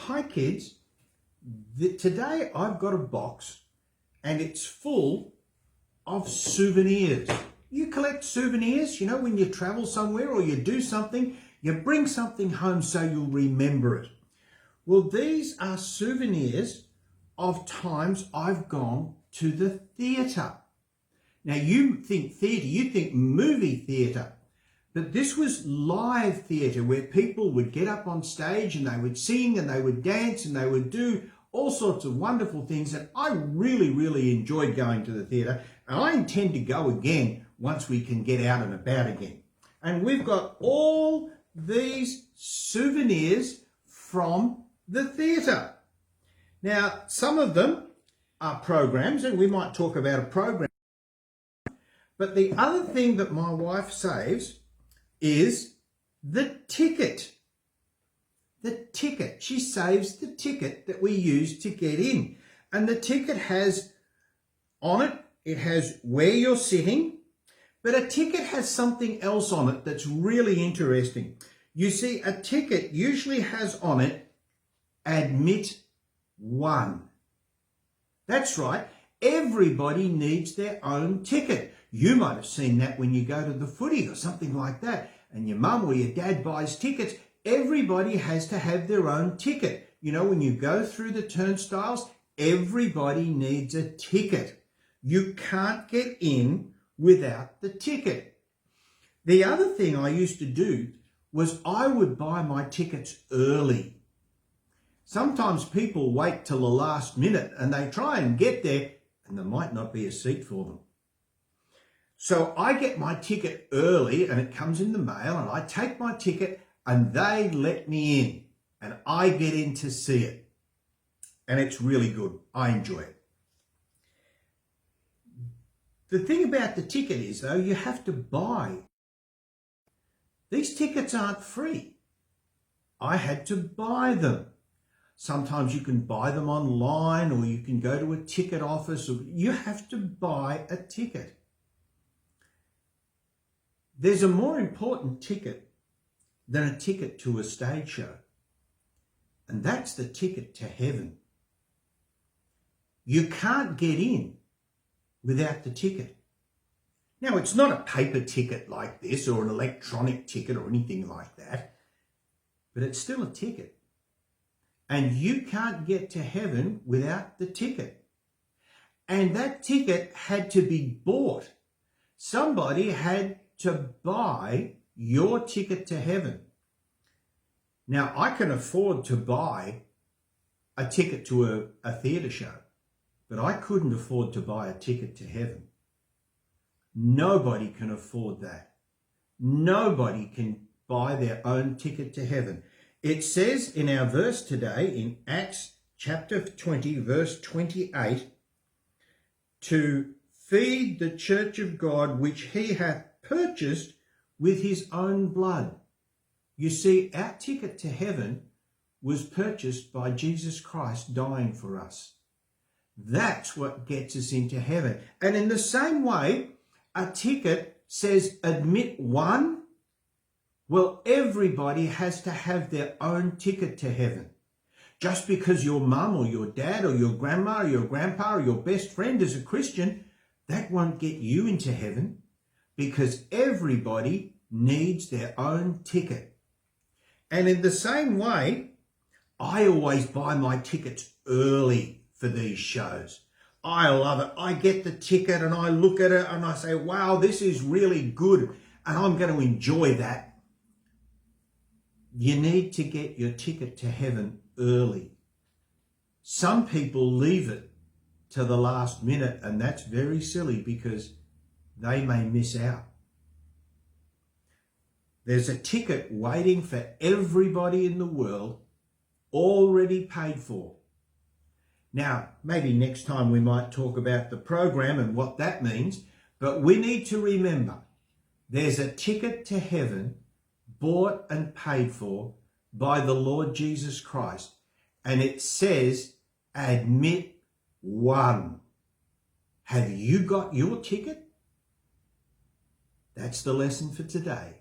Hi kids, today I've got a box and it's full of souvenirs. You collect souvenirs, you know, when you travel somewhere or you do something, you bring something home so you'll remember it. Well, these are souvenirs of times I've gone to the theatre. Now you think theatre, you think movie theatre. But this was live theatre where people would get up on stage and they would sing and they would dance and they would do all sorts of wonderful things. And I really enjoyed going to the theatre. And I intend to go again once we can get out and about again. And we've got all these souvenirs from the theatre. Now, some of them are programs, and we might talk about a program. But the other thing that my wife saves is the ticket. The ticket. She saves the ticket that we use to get in. And the ticket has on it, it has where you're sitting, but a ticket has something else on it that's really interesting. You see, a ticket usually has on it, admit one. That's right. Everybody needs their own ticket. You might have seen that when you go to the footy or something like that, and your mum or your dad buys tickets. Everybody has to have their own ticket. You know, when you go through the turnstiles, everybody needs a ticket. You can't get in without the ticket. The other thing I used to do was I would buy my tickets early. Sometimes people wait till the last minute and they try and get there and there might not be a seat for them. So I get my ticket early and it comes in the mail and I take my ticket and they let me in and I get in to see it. And it's really good. I enjoy it. The thing about the ticket is, though, you have to buy. These tickets aren't free. I had to buy them. Sometimes you can buy them online or you can go to a ticket office. Or you have to buy a ticket. There's a more important ticket than a ticket to a stage show, and that's the ticket to heaven. You can't get in without the ticket. Now, it's not a paper ticket like this or an electronic ticket or anything like that, but it's still a ticket. And you can't get to heaven without the ticket. And that ticket had to be bought. Somebody had to buy your ticket to heaven. Now, I can afford to buy a ticket to a theatre show, but I couldn't afford to buy a ticket to heaven. Nobody can afford that. Nobody can buy their own ticket to heaven. It says in our verse today, in Acts chapter 20, verse 28, to feed the church of God, which he hath purchased with his own blood. You see, our ticket to heaven was purchased by Jesus Christ dying for us. That's what gets us into heaven. And in the same way, a ticket says admit one. Well, everybody has to have their own ticket to heaven. Just because your mum or your dad or your grandma or your grandpa or your best friend is a Christian, that won't get you into heaven, because everybody needs their own ticket. And in the same way, I always buy my tickets early for these shows. I love it. I get the ticket and I look at it and I say, wow, this is really good and I'm going to enjoy that. You need to get your ticket to heaven early. Some people leave it to the last minute, and that's very silly because they may miss out. There's a ticket waiting for everybody in the world, already paid for. Now, maybe next time we might talk about the program and what that means, but we need to remember there's a ticket to heaven bought and paid for by the Lord Jesus Christ, and it says admit one. Have you got your ticket? That's the lesson for today.